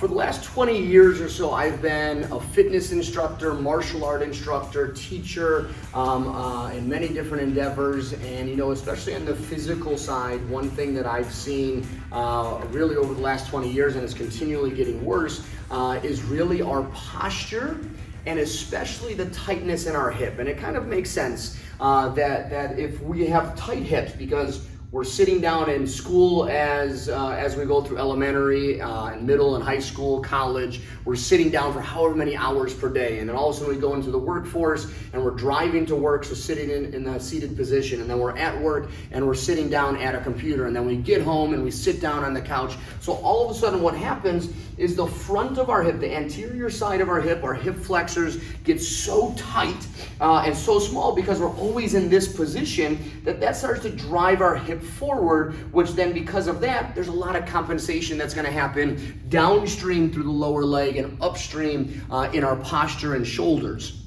For the last 20 years or so, I've been a fitness instructor, martial art instructor, teacher, in many different endeavors. And especially on the physical side, one thing that I've seen really over the last 20 years, and it's continually getting worse, is really our posture, and especially the tightness in our hip. And it kind of makes sense that if we have tight hips, because we're sitting down in school as we go through elementary and middle and high school, college, we're sitting down for however many hours per day. And then all of a sudden we go into the workforce and we're driving to work, so sitting in the seated position. And then we're at work and we're sitting down at a computer. And then we get home and we sit down on the couch. So all of a sudden what happens is the front of our hip, the anterior side of our hip flexors get so tight and so small because we're always in this position that starts to drive our hip forward, which then because of that, there's a lot of compensation that's going to happen downstream through the lower leg and upstream in our posture and shoulders.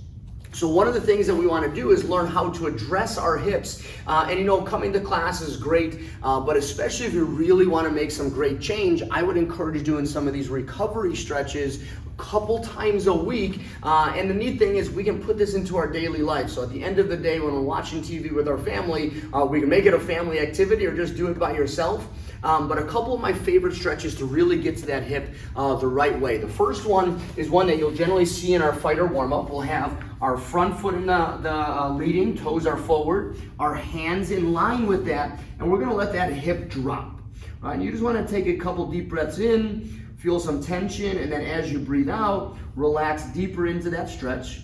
So one of the things that we want to do is learn how to address our hips. And coming to class is great, but especially if you really want to make some great change, I would encourage doing some of these recovery stretches a couple times a week. And the neat thing is we can put this into our daily life. So at the end of the day, when we're watching TV with our family, we can make it a family activity or just do it by yourself. But a couple of my favorite stretches to really get to that hip the right way. The first one is one that you'll generally see in our fighter warm-up. We'll have our front foot in the leading, toes are forward, our hands in line with that, and we're gonna let that hip drop. Right? You just wanna take a couple deep breaths in, feel some tension, and then as you breathe out, relax deeper into that stretch.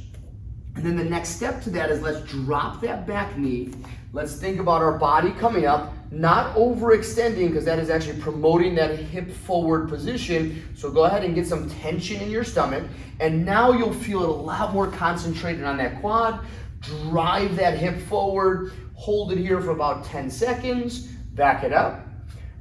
And then the next step to that is let's drop that back knee. Let's think about our body coming up, not overextending, because that is actually promoting that hip forward position. So go ahead and get some tension in your stomach. And now you'll feel it a lot more concentrated on that quad. Drive that hip forward, hold it here for about 10 seconds, back it up,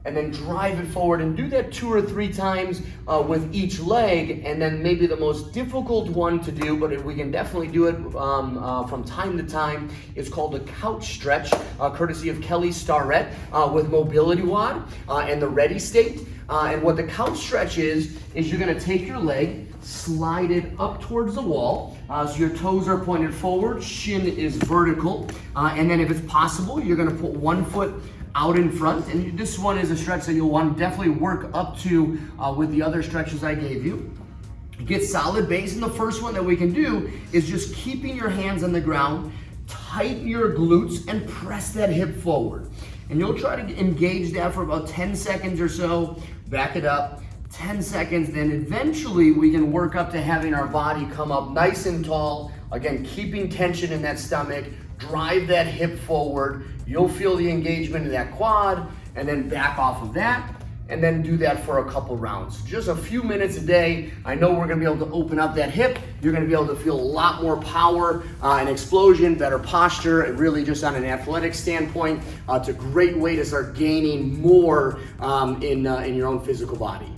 and then drive it forward, and do that 2 or 3 times with each leg. And then maybe the most difficult one to do, but we can definitely do it from time to time, is called a couch stretch, courtesy of Kelly Starrett with Mobility WOD and the Ready State. And what the couch stretch is you're gonna take your leg, slide it up towards the wall, so your toes are pointed forward, shin is vertical, and then if it's possible, you're gonna put one foot out in front. And this one is a stretch that you'll want to definitely work up to with the other stretches I gave you. Get solid base, and the first one that we can do is just keeping your hands on the ground, tighten your glutes, and press that hip forward. And you'll try to engage that for about 10 seconds or so, back it up, 10 seconds, then eventually we can work up to having our body come up nice and tall, again, keeping tension in that stomach, drive that hip forward. You'll feel the engagement in that quad, and then back off of that, and then do that for a couple rounds. Just a few minutes a day. I know we're gonna be able to open up that hip. You're gonna be able to feel a lot more power and explosion, better posture, and really just on an athletic standpoint, it's a great way to start gaining more in your own physical body.